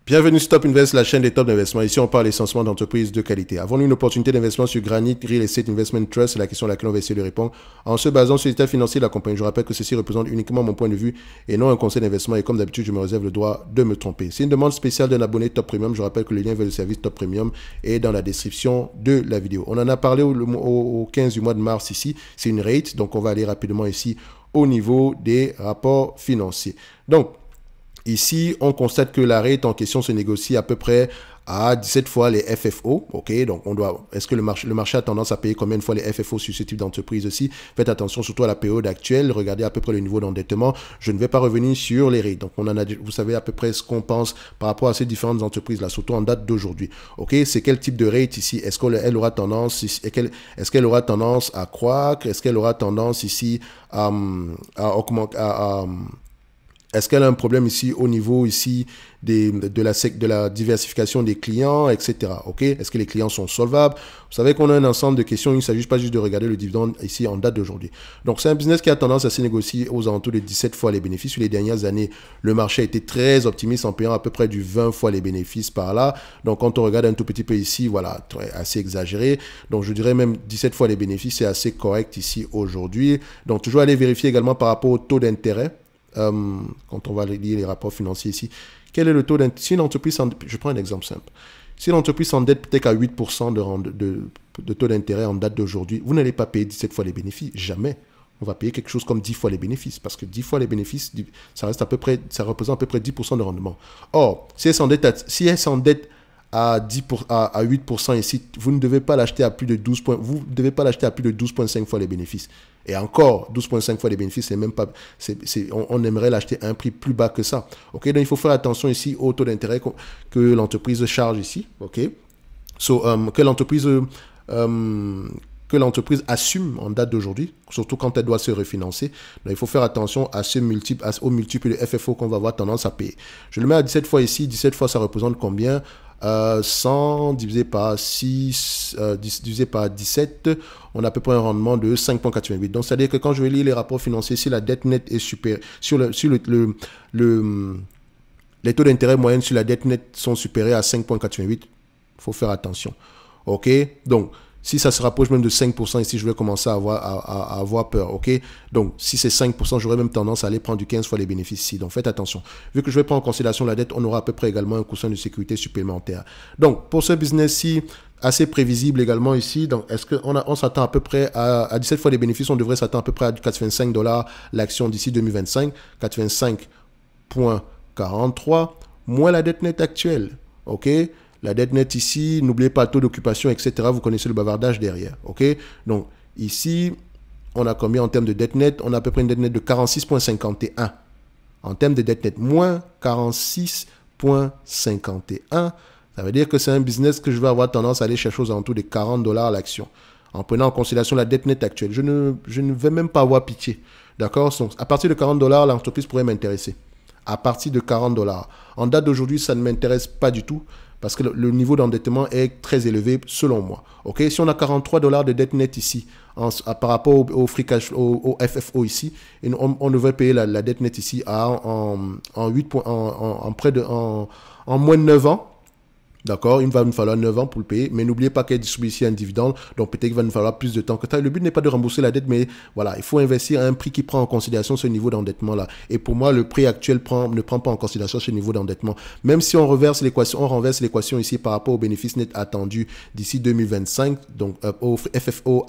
Bienvenue sur Top Invest, la chaîne des top d'investissement. Ici, on parle essentiellement d'entreprises de qualité. Avons-nous une opportunité d'investissement sur Granite Real Estate Investment Trust? C'est la question à laquelle on va essayer de répondre en se basant sur l'état financier de la compagnie. Je rappelle que ceci représente uniquement mon point de vue et non un conseil d'investissement. Et comme d'habitude, je me réserve le droit de me tromper. C'est une demande spéciale d'un abonné Top Premium. Je rappelle que le lien vers le service Top Premium est dans la description de la vidéo. On en a parlé au 15 du mois de mars ici. C'est une rate, donc on va aller rapidement ici au niveau des rapports financiers. Donc, ici, on constate que la rate en question se négocie à peu près à 17 fois les FFO. Ok, donc est-ce que le marché a tendance à payer combien de fois les FFO sur ce type d'entreprise aussi? Faites attention surtout à la période actuelle. Regardez à peu près le niveau d'endettement. Je ne vais pas revenir sur les rates. Donc, vous savez à peu près ce qu'on pense par rapport à ces différentes entreprises-là, surtout en date d'aujourd'hui. Ok, c'est quel type de rate ici? Est-ce qu'elle aura tendance, est-ce qu'elle aura tendance à croître? Est-ce qu'elle aura tendance ici à augmenter, est-ce qu'elle a un problème ici au niveau ici de la diversification des clients, etc. Ok? Est-ce que les clients sont solvables? Vous savez qu'on a un ensemble de questions. Il ne s'agit pas juste de regarder le dividende ici en date d'aujourd'hui. Donc, c'est un business qui a tendance à se négocier aux alentours de 17 fois les bénéfices. Sur les dernières années, le marché a été très optimiste en payant à peu près du 20 fois les bénéfices par là. Donc, quand on regarde un tout petit peu ici, voilà, assez exagéré. Donc, je dirais même 17 fois les bénéfices, c'est assez correct ici aujourd'hui. Donc, toujours aller vérifier également par rapport au taux d'intérêt. Quand on va lire les rapports financiers ici, quel est le taux d'intérêt? Si une entreprise, je prends un exemple simple. Si l'entreprise s'endette peut-être à 8% de taux d'intérêt en date d'aujourd'hui, vous n'allez pas payer 17 fois les bénéfices. Jamais. On va payer quelque chose comme 10 fois les bénéfices. Parce que 10 fois les bénéfices, ça représente à peu près 10% de rendement. Or, si elle s'endette à 8% ici, vous ne devez pas l'acheter à plus de 12 points. Vous ne devez pas l'acheter à plus de 12,5 fois les bénéfices. Et encore, 12,5 fois les bénéfices, c'est même pas, on aimerait l'acheter à un prix plus bas que ça. Ok, donc il faut faire attention ici au taux d'intérêt que l'entreprise charge ici. Ok, que l'entreprise assume en date d'aujourd'hui, surtout quand elle doit se refinancer. Donc, il faut faire attention à au multiple de FFO qu'on va avoir tendance à payer. Je le mets à 17 fois ici. 17 fois, ça représente combien? 100 divisé par 6, divisé par 17, on a à peu près un rendement de 5,88. Donc, c'est-à-dire que quand je vais lire les rapports financiers, si la dette nette est supérieure, les taux d'intérêt moyens sur la dette nette sont supérieurs à 5,88, il faut faire attention. OK? Donc, si ça se rapproche même de 5% ici, je vais commencer à avoir peur, ok? Donc, si c'est 5%, j'aurais même tendance à aller prendre du 15 fois les bénéfices ici. Donc, faites attention. Vu que je vais prendre en considération la dette, on aura à peu près également un coussin de sécurité supplémentaire. Donc, pour ce business-ci, assez prévisible également ici, donc est-ce qu'on s'attend à peu près à 17 fois les bénéfices, on devrait s'attendre à peu près à 85 $ l'action d'ici 2025, 85,43, moins la dette nette actuelle, ok? La dette nette ici, n'oubliez pas le taux d'occupation, etc. Vous connaissez le bavardage derrière. OK? Donc, ici, on a combien en termes de dette nette? On a à peu près une dette nette de 46,51. En termes de dette nette, moins 46,51. Ça veut dire que c'est un business que je vais avoir tendance à aller chercher aux alentours de 40 $ l'action. En prenant en considération la dette nette actuelle. Je ne vais même pas avoir pitié. D'accord? Donc, à partir de 40 $, l'entreprise pourrait m'intéresser. À partir de 40 $. En date d'aujourd'hui, ça ne m'intéresse pas du tout. Parce que le niveau d'endettement est très élevé selon moi. Ok, si on a 43 $ de dette nette ici, par rapport au free cash, au FFO ici, on devrait payer la dette nette ici en moins de 9 ans. D'accord, il va nous falloir 9 ans pour le payer, mais n'oubliez pas qu'elle distribue ici un dividende, donc peut-être qu'il va nous falloir plus de temps que ça. Le but n'est pas de rembourser la dette, mais voilà, il faut investir à un prix qui prend en considération ce niveau d'endettement-là. Et pour moi, le prix actuel ne prend pas en considération ce niveau d'endettement. Même si on renverse l'équation ici par rapport au bénéfice net attendu d'ici 2025, donc au FFO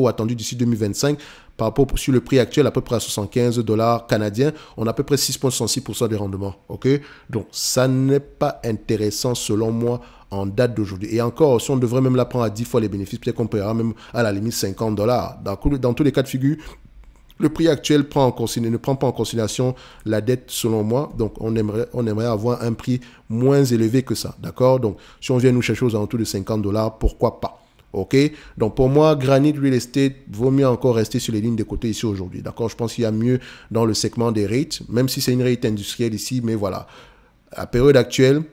attendu d'ici 2025, par rapport sur le prix actuel à peu près à 75 $ canadiens, on a à peu près 6,66% de rendement. Ok, donc ça n'est pas intéressant selon moi en date d'aujourd'hui. Et encore, si on devrait même la prendre à 10 fois les bénéfices, peut-être qu'on paiera même à la limite 50 $. Dans tous les cas de figure, le prix actuel ne prend pas en considération la dette selon moi. Donc, on aimerait avoir un prix moins élevé que ça. D'accord? Donc, si on vient nous chercher aux alentours de 50 $, pourquoi pas? Ok, donc pour moi, Granite Real Estate, vaut mieux encore rester sur les lignes de côté ici aujourd'hui. D'accord, je pense qu'il y a mieux dans le segment des rates, même si c'est une rate industrielle ici, mais voilà. À la période actuelle,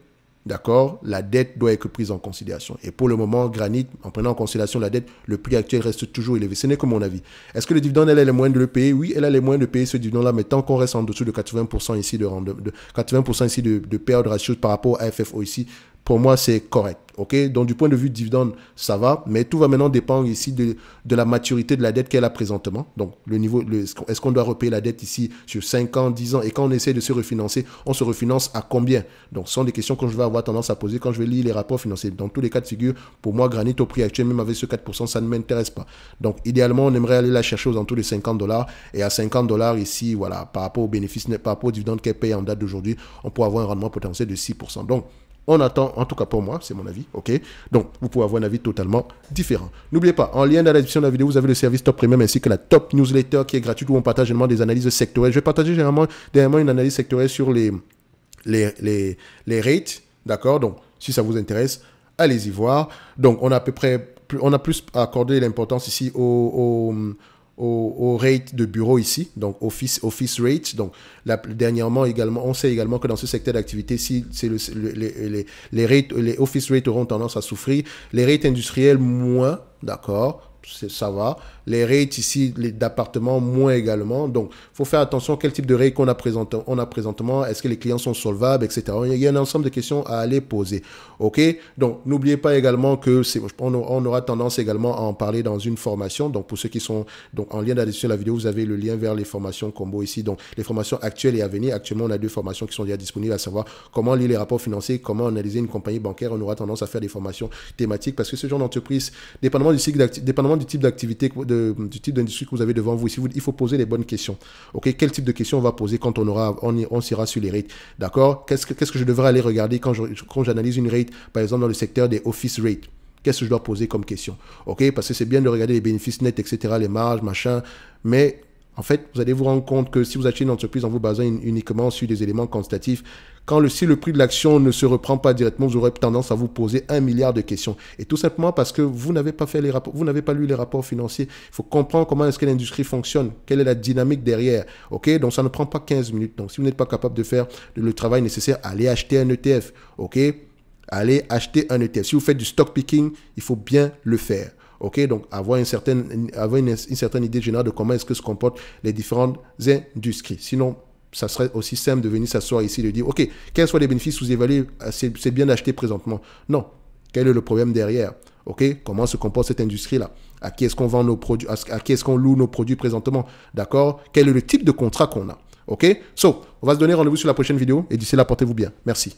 d'accord, la dette doit être prise en considération. Et pour le moment, Granit, en prenant en considération la dette, le prix actuel reste toujours élevé. Ce n'est que mon avis. Est-ce que le dividende, elle a les moyens de le payer? Oui, elle a les moyens de payer ce dividende-là, mais tant qu'on reste en dessous de 80% ici de 80% ici de payout ratio par rapport à FFO ici, pour moi, c'est correct. Ok, donc du point de vue dividende, ça va, mais tout va maintenant dépendre ici de la maturité de la dette qu'elle a présentement. Donc, le niveau, est-ce qu'on doit repayer la dette ici sur 5 ans, 10 ans, et quand on essaie de se refinancer, on se refinance à combien? Donc, ce sont des questions que je vais avoir tendance à poser quand je vais lire les rapports financiers. Dans tous les cas de figure, pour moi, Granit au prix actuel, même avec ce 4%, ça ne m'intéresse pas. Donc, idéalement, on aimerait aller la chercher aux alentours de $50, et à $50 ici, voilà, par rapport aux bénéfices, par rapport au dividende qu'elle paye en date d'aujourd'hui, on pourrait avoir un rendement potentiel de 6%. Donc, on attend, en tout cas pour moi, c'est mon avis, ok? Donc, vous pouvez avoir un avis totalement différent. N'oubliez pas, en lien dans la description de la vidéo, vous avez le service Top Premium ainsi que la Top Newsletter qui est gratuite où on partage généralement des analyses sectorielles. Je vais partager généralement une analyse sectorielle sur les rates, d'accord? Donc, si ça vous intéresse, allez-y voir. Donc, on a à peu près, on a plus accordé l'importance ici au rate de bureau ici, donc office rate. Donc, dernièrement également, on sait également que dans ce secteur d'activité, si c'est les office rates auront tendance à souffrir, les rates industriels moins, d'accord, ça va. Les rates ici d'appartements moins également. Donc, il faut faire attention à quel type de rate on a présentement. Est-ce que les clients sont solvables, etc. Il y a un ensemble de questions à aller poser. OK? Donc, n'oubliez pas également que on aura tendance également à en parler dans une formation. Donc, pour ceux qui sont donc, en lien dans la description de la vidéo, vous avez le lien vers les formations combo ici. Donc, les formations actuelles et à venir. Actuellement, on a 2 formations qui sont déjà disponibles, à savoir comment lire les rapports financiers, comment analyser une compagnie bancaire. On aura tendance à faire des formations thématiques parce que ce genre d'entreprise, dépendamment du type d'activité, du type d'industrie que vous avez devant vous, ici, il faut poser les bonnes questions. Ok, quel type de questions on va poser quand on s'ira sur les rates? D'accord? Qu'est-ce que je devrais aller regarder quand j'analyse une rate, par exemple dans le secteur des office rates? Qu'est-ce que je dois poser comme question? Ok, parce que c'est bien de regarder les bénéfices nets, etc., les marges, machin, mais en fait, vous allez vous rendre compte que si vous achetez une entreprise en vous basant uniquement sur des éléments quantitatifs, si le prix de l'action ne se reprend pas directement, vous aurez tendance à vous poser 1 milliard de questions. Et tout simplement parce que vous n'avez pas fait les rapports, vous n'avez pas lu les rapports financiers. Il faut comprendre comment est-ce que l'industrie fonctionne, quelle est la dynamique derrière. Ok, donc ça ne prend pas 15 minutes. Donc si vous n'êtes pas capable de faire le travail nécessaire, allez acheter un ETF. Ok, allez acheter un ETF. Si vous faites du stock picking, il faut bien le faire. Ok, donc avoir une certaine idée générale de comment est-ce que se comportent les différentes industries. Sinon, ça serait aussi simple de venir s'asseoir ici et de dire, ok, quels sont les bénéfices vous évaluez, c'est bien d'acheter présentement. Non, quel est le problème derrière? Ok, comment se comporte cette industrie-là? À qui est-ce qu'on vend nos produits? À qui est-ce qu'on loue nos produits présentement? D'accord? Quel est le type de contrat qu'on a? Ok, on va se donner rendez-vous sur la prochaine vidéo et d'ici là, portez-vous bien. Merci.